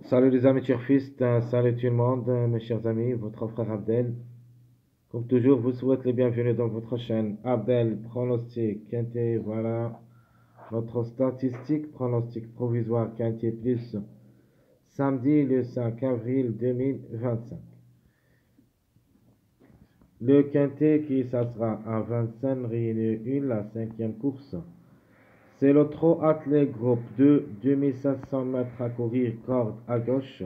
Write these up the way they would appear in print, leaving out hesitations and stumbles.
Salut les amis turfistes, salut tout le monde, mes chers amis, votre frère Abdel. Comme toujours, vous souhaite les bienvenus dans votre chaîne Abdel Pronostic Quintet. Voilà notre statistique pronostic provisoire Quintet Plus samedi le 5 avril 2025. Le Quintet qui s'assera à Vincennes réunit la cinquième course. C'est le trot attelé groupe 2, 2500 mètres à courir, corde à gauche.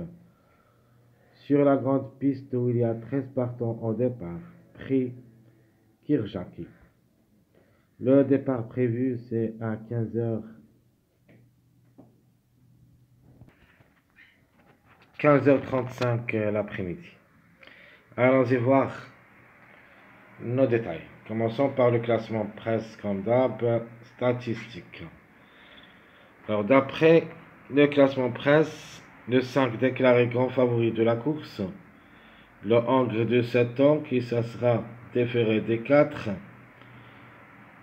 Sur la grande piste où il y a 13 partants au départ, prix Kirjaki. Le départ prévu, c'est à 15h35 l'après-midi. Allons-y voir nos détails. Commençons par le classement presse comme d'hab, statistique. Alors d'après le classement presse, le 5 déclaré grand favori de la course, le Hongre de 7 ans qui sera déféré des 4,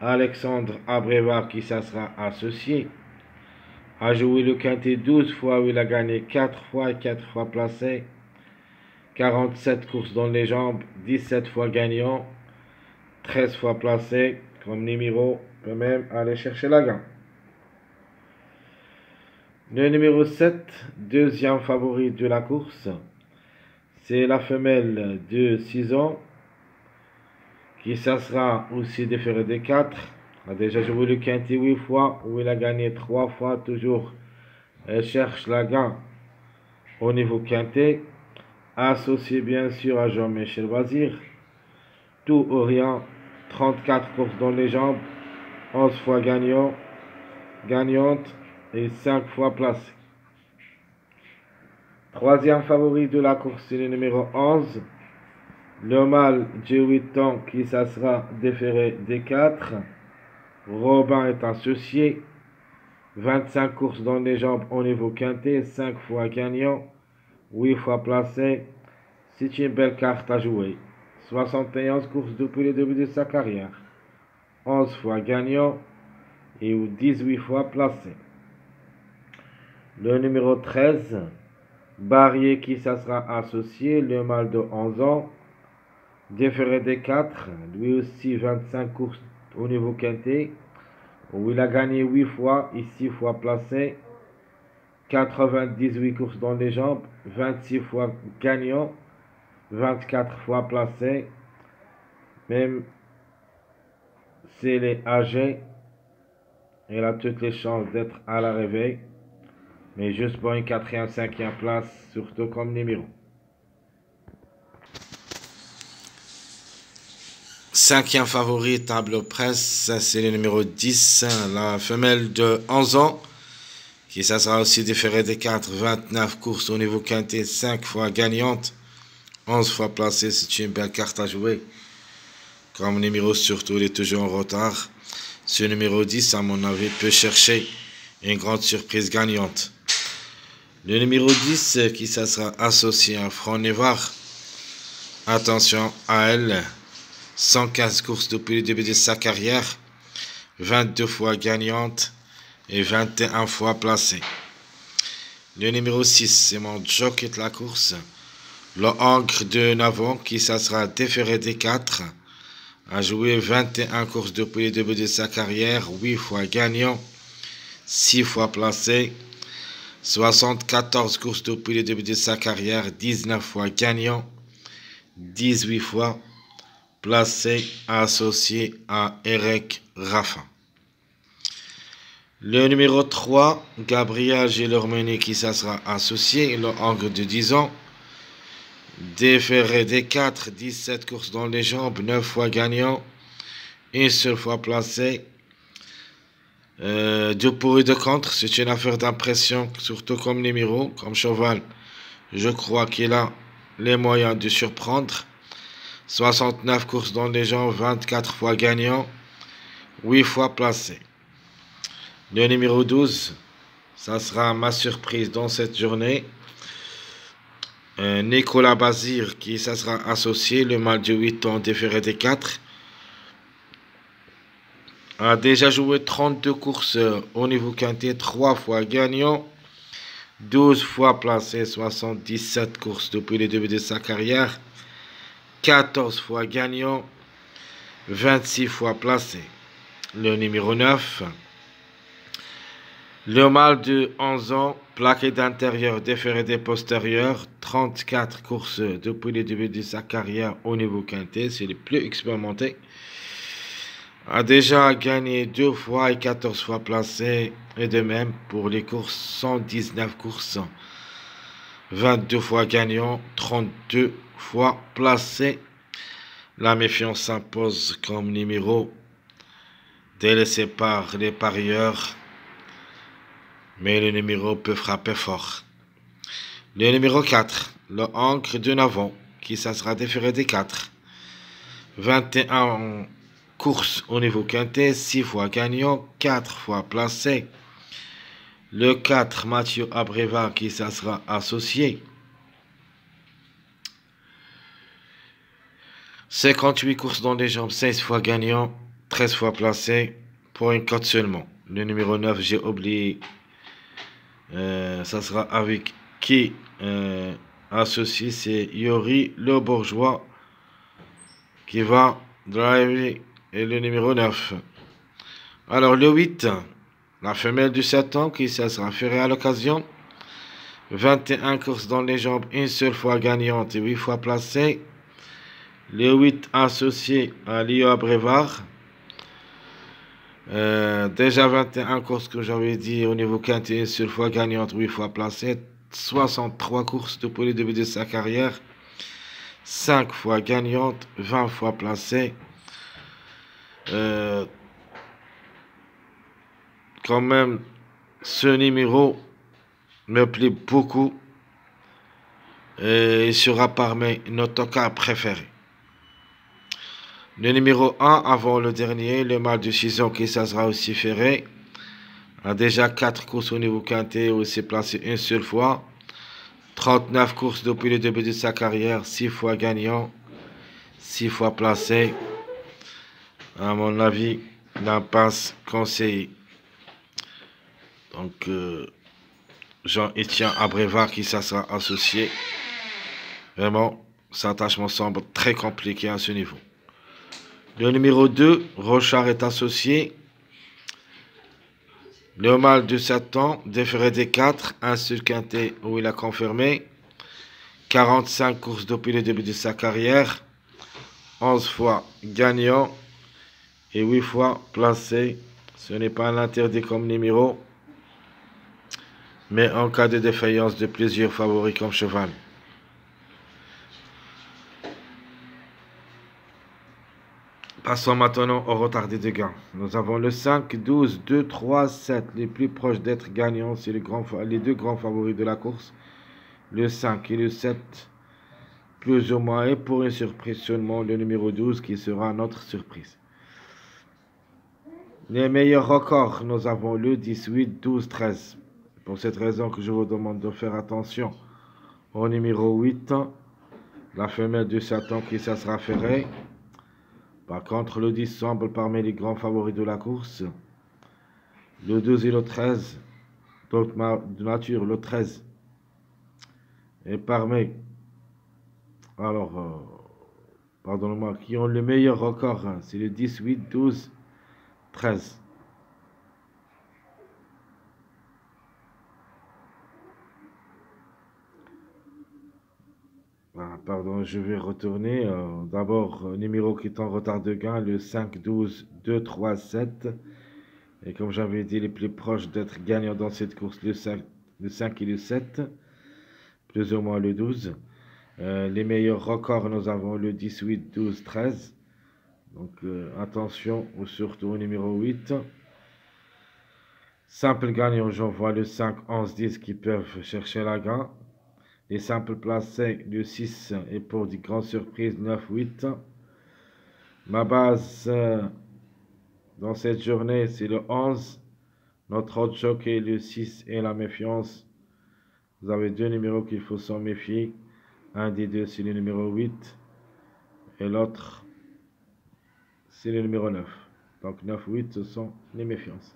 Alexandre Abrévar qui sera associé, a joué le quintet 12 fois où il a gagné 4 fois et 4 fois placé, 47 courses dans les jambes, 17 fois gagnant, 13 fois placé, comme numéro peut même aller chercher la gagne. Le numéro 7, deuxième favori de la course, c'est la femelle de 6 ans, qui sera aussi déféré des 4. A déjà joué le quintet 8 fois, où il a gagné 3 fois, toujours. Elle cherche la gagne au niveau quintet, associé bien sûr à Jean-Michel Vazir. Tout ou rien, 34 courses dans les jambes, 11 fois gagnante et 5 fois placée. Troisième favori de la course, c'est le numéro 11. Le mâle de 8 ans qui sera déféré des 4. Robin est associé. 25 courses dans les jambes au niveau quintet, 5 fois gagnant, 8 fois placé. C'est une belle carte à jouer. 71 courses depuis le début de sa carrière. 11 fois gagnant et 18 fois placé. Le numéro 13, Barrier qui sera associé, le mâle de 11 ans. Déféré des 4, lui aussi 25 courses au niveau quintet, où il a gagné 8 fois et 6 fois placé, 98 courses dans les jambes, 26 fois gagnant, 24 fois placé, même s'il est âgé, il a toutes les chances d'être à l'arrivée, mais juste pour une 4e, 5e place, surtout comme numéro. Cinquième favori, tableau presse, c'est le numéro 10, la femelle de 11 ans, qui ça sera aussi déféré des 4, 29 courses au niveau quintet, 5 fois gagnante, 11 fois placée, c'est une belle carte à jouer. Comme numéro surtout, il est toujours en retard. Ce numéro 10, à mon avis, peut chercher une grande surprise gagnante. Le numéro 10, qui ça sera associé à Franc Nevar, attention à elle. 115 courses depuis le début de sa carrière, 22 fois gagnante et 21 fois placée. Le numéro 6, c'est mon jockey de la course, le Hongre de Navon, qui sera déféré des 4, a joué 21 courses depuis le début de sa carrière, 8 fois gagnant, 6 fois placé, 74 courses depuis le début de sa carrière, 19 fois gagnant, 18 fois placé, associé à Eric Raffin. Le numéro 3, Gabriel Gilormeni, qui sera associé, le Hongre de 10 ans, déféré des 4, 17 courses dans les jambes, 9 fois gagnant, une seule fois placé, 2 pour et 2 contre. C'est une affaire d'impression, surtout comme numéro, comme cheval. Je crois qu'il a les moyens de surprendre. 69 courses dans les jambes, 24 fois gagnant, 8 fois placé. Le numéro 12, ça sera ma surprise dans cette journée. Nicolas Bazir, qui ça sera associé, le mâle de 8 ans déféré des 4. A déjà joué 32 courses au niveau quintet, 3 fois gagnant, 12 fois placé, 77 courses depuis le début de sa carrière, 14 fois gagnant, 26 fois placé. Le numéro 9, le mâle de 11 ans, plaqué d'intérieur, déféré des postérieurs, 34 courses depuis le début de sa carrière au niveau quintet, c'est le plus expérimenté. A déjà gagné 2 fois et 14 fois placé, et de même pour les courses, 119 courses, 22 fois gagnant, 32 fois placé. La méfiance s'impose comme numéro délaissé par les parieurs, mais le numéro peut frapper fort. Le numéro 4, le Ancre de Navon, qui ça sera déféré des 4. 21 courses au niveau quintet, 6 fois gagnant, 4 fois placé. Le 4, Mathieu Abreva, qui ça sera associé. 58 courses dans les jambes, 16 fois gagnant, 13 fois placé, pour une cote seulement. Le numéro 9, j'ai oublié, ça sera avec qui associé, c'est Yori Le Bourgeois, qui va driver, et le numéro 9. Alors le 8, la femelle du 7 ans, qui ça sera ferrée à l'occasion. 21 courses dans les jambes, une seule fois gagnante et 8 fois placée. Le 8 associé à Lio Abrevard. Déjà 21 courses que j'avais dit au niveau quintet, une seule fois gagnante, 8 fois placée. 63 courses depuis le début de sa carrière. 5 fois gagnante, 20 fois placée. Quand même, ce numéro me plaît beaucoup. Et il sera parmi nos tocards préférés. Le numéro 1 avant le dernier, le mâle de 6 ans qui ça sera aussi ferré, a déjà 4 courses au niveau quintet où il s'est placé une seule fois. 39 courses depuis le début de sa carrière, 6 fois gagnant, 6 fois placé. À mon avis, l'impasse conseillée. Donc, Jean-Étienne Abrevard qui ça sera associé. Vraiment, cet attachement semble très compliqué à ce niveau. Le numéro 2, Rochard est associé. Le mâle de 7 ans, déféré des 4, un seul quintet où il a confirmé. 45 courses depuis le début de sa carrière. 11 fois gagnant et 8 fois placé. Ce n'est pas un interdit comme numéro, mais en cas de défaillance de plusieurs favoris comme cheval. Passons maintenant au retardé de gain. Nous avons le 5, 12, 2, 3, 7. Les plus proches d'être gagnants, c'est les deux grands favoris de la course. Le 5 et le 7, plus ou moins. Et pour une surprise seulement, le numéro 12 qui sera notre surprise. Les meilleurs records, nous avons le 18, 12, 13. Pour cette raison que je vous demande de faire attention au numéro 8, la femelle de Satan qui ça sera ferrée. Par contre, le 10 semble parmi les grands favoris de la course. Le 12 et le 13, donc de nature, le 13 est parmi, pardonnez-moi, qui ont le meilleur record, hein, c'est le 18, 12, 13. Pardon, je vais retourner. D'abord, numéro qui est en retard de gain, le 5, 12, 2, 3, 7. Et comme j'avais dit, les plus proches d'être gagnants dans cette course, le 5 et le 7, plus ou moins le 12. Les meilleurs records, nous avons le 18, 12, 13. Donc attention, surtout au numéro 8. Simple gagnant, j'en vois le 5, 11, 10 qui peuvent chercher la gain. Les simples placés, le 6 et pour des grandes surprises, 9, 8. Ma base dans cette journée, c'est le 11. Notre autre jockey, le 6 et la méfiance. Vous avez deux numéros qu'il faut s'en méfier. Un des deux, c'est le numéro 8. Et l'autre, c'est le numéro 9. Donc 9, 8, ce sont les méfiances.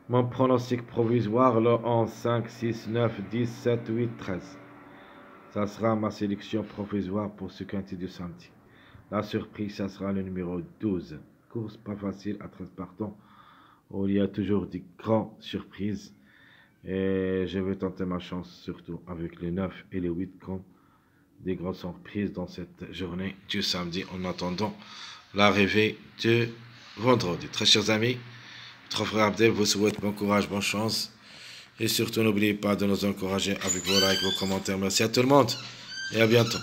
Mon pronostic provisoire, le 11, 5, 6, 9, 10, 7, 8, 13. Ça sera ma sélection provisoire pour ce quintet du samedi. La surprise, ça sera le numéro 12. Course pas facile à 13 partants, où il y a toujours des grandes surprises. Et je vais tenter ma chance surtout avec les 9 et les 8 comme des grandes surprises dans cette journée du samedi en attendant l'arrivée du vendredi. Très chers amis, votre frère Abdel vous souhaite bon courage, bonne chance. Et surtout, n'oubliez pas de nous encourager avec vos likes, vos commentaires. Merci à tout le monde et à bientôt.